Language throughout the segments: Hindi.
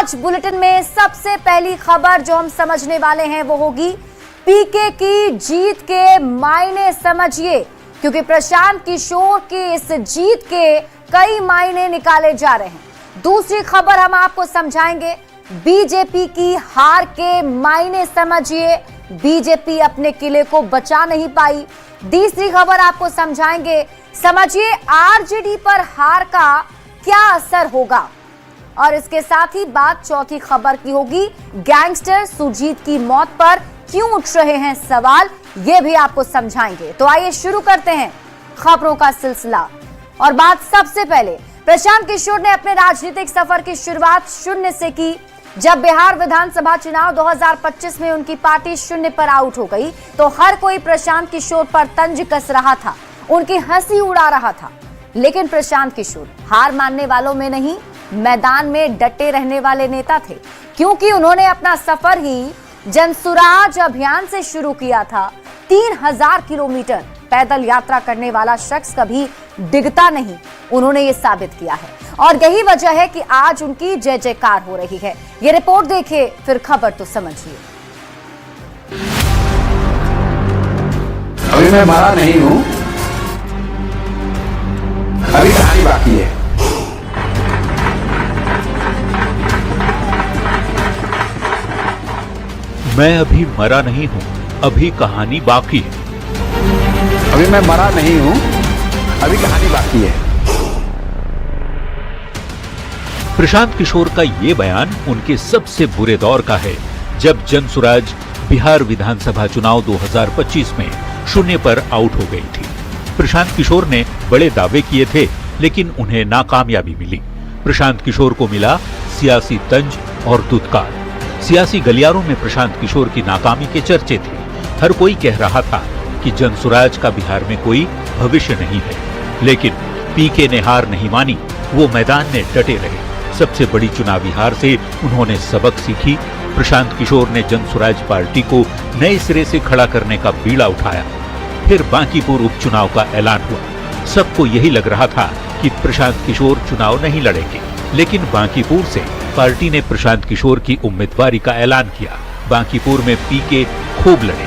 आज बुलेटिन में सबसे पहली खबर जो हम समझने वाले हैं वो होगी पीके की जीत के मायने समझिए, क्योंकि प्रशांत किशोर की इस जीत के कई मायने निकाले जा रहे हैं। दूसरी खबर हम आपको समझाएंगे बीजेपी की हार के मायने समझिए, बीजेपी अपने किले को बचा नहीं पाई। तीसरी खबर आपको समझिए आरजेडी पर हार का क्या असर होगा, और इसके साथ ही बात चौथी खबर की होगी गैंगस्टर सुजीत की मौत पर क्यों उठ रहे हैं सवाल, ये भी आपको समझाएंगे। तो आइए शुरू करते हैं खबरों का सिलसिला। और बात सबसे पहले प्रशांत किशोर ने अपने राजनीतिक सफर की शुरुआत शून्य से की। जब बिहार विधानसभा चुनाव 2025 में उनकी पार्टी शून्य पर आउट हो गई तो हर कोई प्रशांत किशोर पर तंज कस रहा था, उनकी हंसी उड़ा रहा था। लेकिन प्रशांत किशोर हार मानने वालों में नहीं, मैदान में डटे रहने वाले नेता थे, क्योंकि उन्होंने अपना सफर ही जनसुराज अभियान से शुरू किया था। 3000 किलोमीटर पैदल यात्रा करने वाला शख्स कभी डिगता नहीं, उन्होंने ये साबित किया है, और यही वजह है कि आज उनकी जय जयकार हो रही है। ये रिपोर्ट देखिए, फिर खबर तो समझिए। अभी मैं मरा नहीं हूं, अभी कहानी बाकी है। मैं अभी मरा नहीं हूं, अभी कहानी बाकी है। अभी मैं मरा नहीं हूं, अभी कहानी बाकी है। प्रशांत किशोर का ये बयान उनके सबसे बुरे दौर का है, जब जनसुराज बिहार विधानसभा चुनाव 2025 में शून्य पर आउट हो गई थी। प्रशांत किशोर ने बड़े दावे किए थे, लेकिन उन्हें नाकामयाबी मिली। प्रशांत किशोर को मिला सियासी तंज और दुत्कार। सियासी गलियारों में प्रशांत किशोर की नाकामी के चर्चे थे। हर कोई कह रहा था कि जनसुराज का बिहार में कोई भविष्य नहीं है, लेकिन पीके ने हार नहीं मानी, वो मैदान में डटे रहे। सबसे बड़ी चुनावी हार से उन्होंने सबक सीखी। प्रशांत किशोर ने जनसुराज पार्टी को नए सिरे से खड़ा करने का बीड़ा उठाया। फिर बांकीपुर उपचुनाव का ऐलान हुआ। सबको यही लग रहा था कि प्रशांत किशोर चुनाव नहीं लड़ेंगे, लेकिन बांकीपुर से पार्टी ने प्रशांत किशोर की उम्मीदवारी का ऐलान किया। बांकीपुर में पीके खूब लड़े।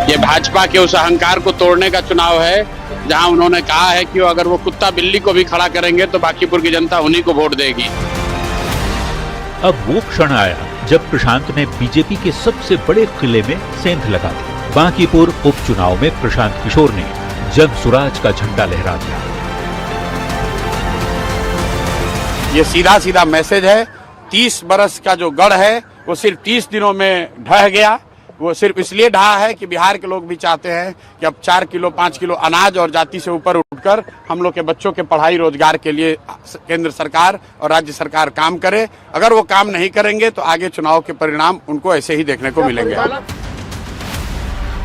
ये भाजपा के उस अहंकार को तोड़ने का चुनाव है, जहां उन्होंने कहा है कि अगर वो कुत्ता बिल्ली को भी खड़ा करेंगे तो बांकीपुर की जनता उन्हीं को वोट देगी। अब वो क्षण आया जब प्रशांत ने बीजेपी के सबसे बड़े किले में सेंध लगा दी। बांकीपुर उपचुनाव में प्रशांत किशोर ने जनसुराज का झंडा लहरा दिया। ये सीधा सीधा मैसेज है, 30 बरस का जो गढ़ है वो सिर्फ 30 दिनों में ढह गया। वो सिर्फ इसलिए ढहा है कि बिहार के लोग भी चाहते हैं कि अब 4 किलो 5 किलो अनाज और जाति से ऊपर उठकर हम लोग के बच्चों के पढ़ाई रोजगार के लिए केंद्र सरकार और राज्य सरकार काम करे। अगर वो काम नहीं करेंगे तो आगे चुनाव के परिणाम उनको ऐसे ही देखने को मिलेंगे।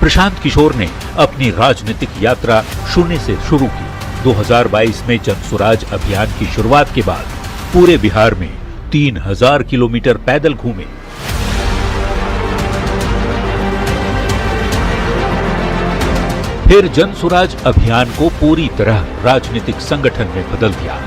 प्रशांत किशोर ने अपनी राजनीतिक यात्रा शून्य से शुरू की। 2022 में जनसुराज अभियान की शुरुआत के बाद पूरे बिहार में 3000 किलोमीटर पैदल घूमे। फिर जनसुराज अभियान को पूरी तरह राजनीतिक संगठन में बदल दिया।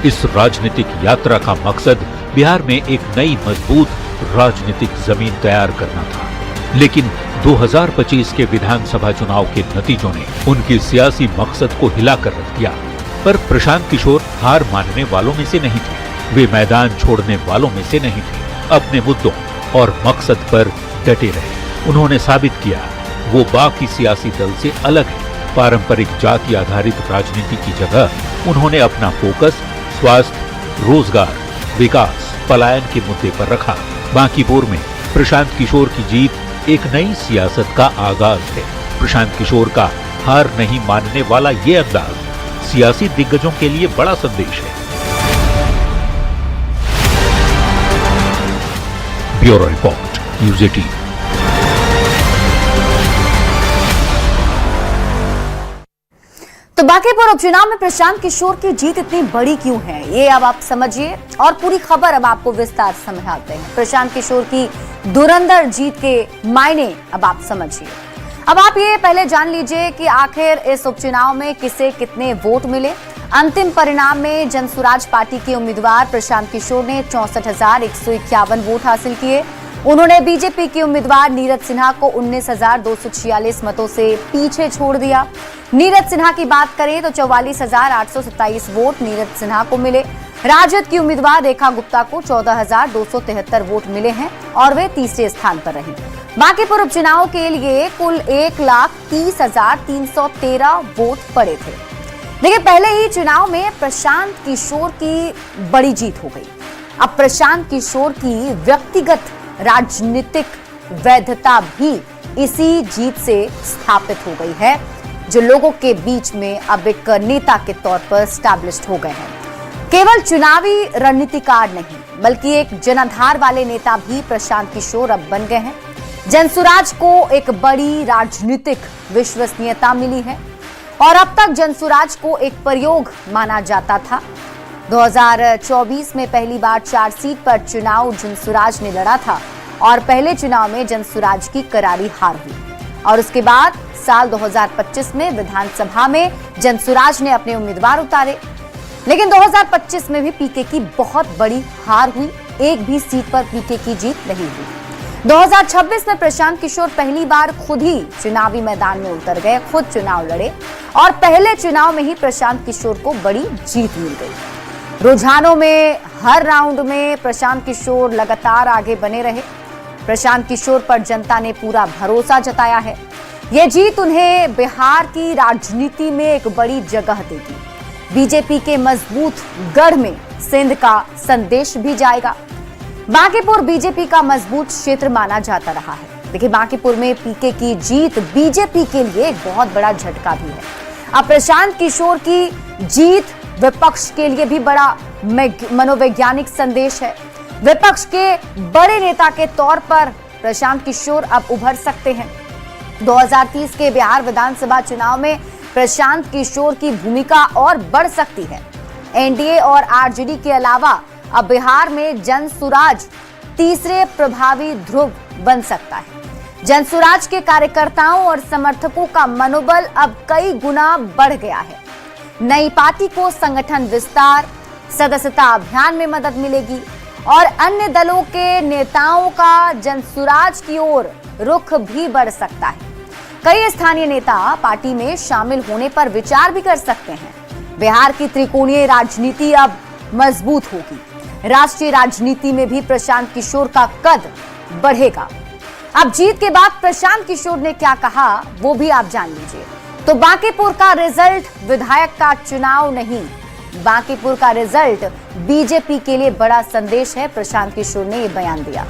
इस राजनीतिक यात्रा का मकसद बिहार में एक नई मजबूत राजनीतिक जमीन तैयार करना था, लेकिन 2025 के विधानसभा चुनाव के नतीजों ने उनके सियासी मकसद को हिलाकर रख दिया। पर प्रशांत किशोर हार मानने वालों में से नहीं थे, वे मैदान छोड़ने वालों में से नहीं थे। अपने मुद्दों और मकसद पर डटे रहे। उन्होंने साबित किया वो बाकी सियासी दल से अलग है। पारंपरिक जाति आधारित राजनीति की जगह उन्होंने अपना फोकस स्वास्थ्य, रोजगार, विकास, पलायन के मुद्दे पर रखा। बांकीपुर में प्रशांत किशोर की जीत एक नई सियासत का आगाज है। प्रशांत किशोर का हार नहीं मानने वाला ये अंदाज सियासी दिग्गजों के लिए बड़ा संदेश है। Bureau report, news 18। तो बांकीपुर उपचुनाव में प्रशांत किशोर की जीत इतनी बड़ी क्यों है, ये अब आप समझिए, और पूरी खबर अब आपको विस्तार से समझाते हैं। प्रशांत किशोर की धुरंधर जीत के मायने अब आप समझिए। अब आप ये पहले जान लीजिए कि आखिर इस उपचुनाव में किसे कितने वोट मिले। अंतिम परिणाम में जनसुराज पार्टी के उम्मीदवार प्रशांत किशोर ने 64,151 वोट हासिल किए। उन्होंने बीजेपी के उम्मीदवार नीरज सिन्हा को 19,246 मतों से पीछे छोड़ दिया। नीरज सिन्हा की बात करें तो 44,827 वोट नीरज सिन्हा को मिले। राजद की उम्मीदवार रेखा गुप्ता को 14,273 वोट मिले हैं और वे तीसरे स्थान पर रही। बांकीपुर उपचुनाव के लिए कुल 1,30,313 वोट पड़े थे। देखिए, पहले ही चुनाव में प्रशांत किशोर की बड़ी जीत हो गई। अब प्रशांत किशोर की व्यक्तिगत राजनीतिक वैधता भी इसी जीत से स्थापित हो गई है, जो लोगों के बीच में अब एक नेता के तौर पर स्टैब्लिश्ड हो गए हैं। केवल चुनावी रणनीतिकार नहीं, बल्कि एक जनाधार वाले नेता भी प्रशांत किशोर अब बन गए हैं। जनसुराज को एक बड़ी राजनीतिक विश्वसनीयता मिली है और अब तक जनसुराज को एक प्रयोग माना जाता था। 2024 में पहली बार 4 सीट पर चुनाव जनसुराज ने लड़ा था और पहले चुनाव में जनसुराज की करारी हार हुई और उसके बाद साल 2025 में विधानसभा में जनसुराज ने अपने उम्मीदवार उतारे, लेकिन 2025 में भी पीके की बहुत बड़ी हार हुई। एक भी सीट पर पीके की जीत नहीं हुई। 2026 में प्रशांत किशोर पहली बार खुद ही चुनावी मैदान में उतर गए, खुद चुनाव लड़े और पहले चुनाव में ही प्रशांत किशोर को बड़ी जीत मिल गई। रुझानों में हर राउंड में प्रशांत किशोर लगातार आगे बने रहे। प्रशांत किशोर पर जनता ने पूरा भरोसा जताया है। यह जीत उन्हें बिहार की राजनीति में एक बड़ी जगह देगी। बीजेपी के मजबूत गढ़ में सिंध का संदेश भी जाएगा। बांकीपुर बीजेपी का मजबूत क्षेत्र माना जाता रहा है। देखिए, बांकीपुर में पीके की जीत बीजेपी के लिए एक बहुत बड़ा झटका भी है। अब प्रशांत किशोर की जीत विपक्ष के लिए भी बड़ा मनोवैज्ञानिक संदेश है। विपक्ष के बड़े नेता के तौर पर प्रशांत किशोर अब उभर सकते हैं। 2030 के बिहार विधानसभा चुनाव में प्रशांत किशोर की भूमिका और बढ़ सकती है। एनडीए और आरजेडी के अलावा अब बिहार में जनसुराज तीसरे प्रभावी ध्रुव बन सकता है। जनसुराज के कार्यकर्ताओं और समर्थकों का मनोबल अब कई गुना बढ़ गया है। नई पार्टी को संगठन विस्तार, सदस्यता अभियान में मदद मिलेगी और अन्य दलों के नेताओं का जनसुराज की ओर रुख भी बढ़ सकता है। कई स्थानीय नेता पार्टी में शामिल होने पर विचार भी कर सकते हैं। बिहार की त्रिकोणीय राजनीति अब मजबूत होगी। राष्ट्रीय राजनीति में भी प्रशांत किशोर का कद बढ़ेगा। अब जीत के बाद प्रशांत किशोर ने क्या कहा वो भी आप जान लीजिए। तो बांकीपुर का रिजल्ट विधायक का चुनाव नहीं, बांकीपुर का रिजल्ट बीजेपी के लिए बड़ा संदेश है। प्रशांत किशोर ने यह बयान दिया।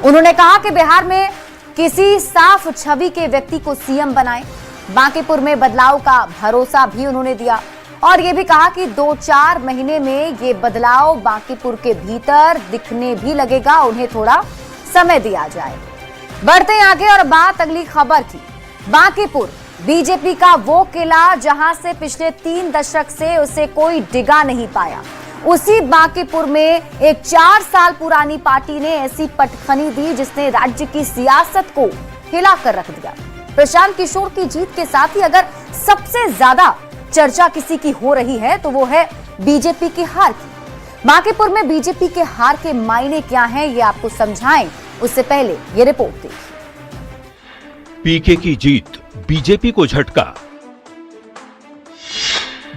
उन्होंने कहा कि बिहार में किसी साफ छवि के व्यक्ति को सीएम बनाएं। बांकीपुर में बदलाव का भरोसा भी उन्होंने दिया और ये भी कहा कि 2-4 महीने में ये बदलाव बांकीपुर के भीतर दिखने भी लगेगा, उन्हें थोड़ा समय दिया जाए। बढ़ते आगे और बात अगली खबर की। बांकीपुर बीजेपी का वो किला जहां से पिछले 3 दशक से उसे कोई डिगा नहीं पाया, उसी बांकीपुर में एक 4 साल पुरानी पार्टी ने ऐसी पटखनी दी जिसने राज्य की सियासत को हिला कर रख दिया। प्रशांत किशोर की जीत के साथ ही अगर सबसे ज्यादा चर्चा किसी की हो रही है तो वो है बीजेपी की हार की। बांकीपुर में बीजेपी के हार के मायने क्या हैं ये आपको समझाएं, उससे पहले ये रिपोर्ट देखिए। पीके की जीत बीजेपी को झटका।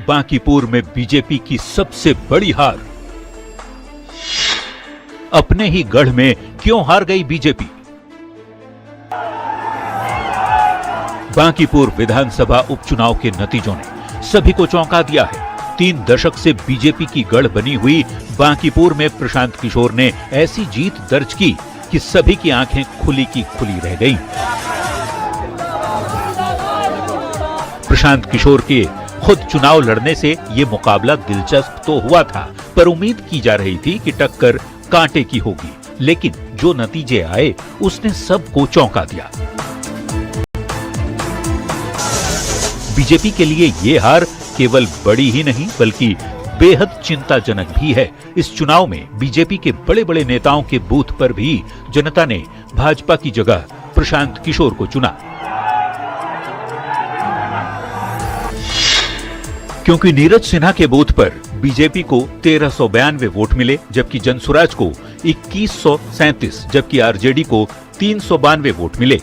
बांकीपुर में बीजेपी की सबसे बड़ी हार। अपने ही गढ़ में क्यों हार गई बीजेपी? बांकीपुर विधानसभा उपचुनाव के नतीजों ने सभी को चौंका दिया है। 3 दशक से बीजेपी की गढ़ बनी हुई बांकीपुर में प्रशांत किशोर ने ऐसी जीत दर्ज की कि सभी की आंखें खुली की खुली रह गईं। प्रशांत किशोर के खुद चुनाव लड़ने से ये मुकाबला दिलचस्प तो हुआ था, पर उम्मीद की जा रही थी कि टक्कर कांटे की होगी, लेकिन जो नतीजे आए उसने सबको चौंका दिया। बीजेपी के लिए ये हार केवल बड़ी ही नहीं बल्कि बेहद चिंताजनक भी है। इस चुनाव में बीजेपी के बड़े बड़े नेताओं के बूथ पर भी जनता ने भाजपा की जगह प्रशांत किशोर को चुना। क्योंकि नीरज सिन्हा के बूथ पर बीजेपी को 1392 वोट मिले, जबकि जनसुराज को 2137, जबकि आरजेडी को 392 वोट मिले।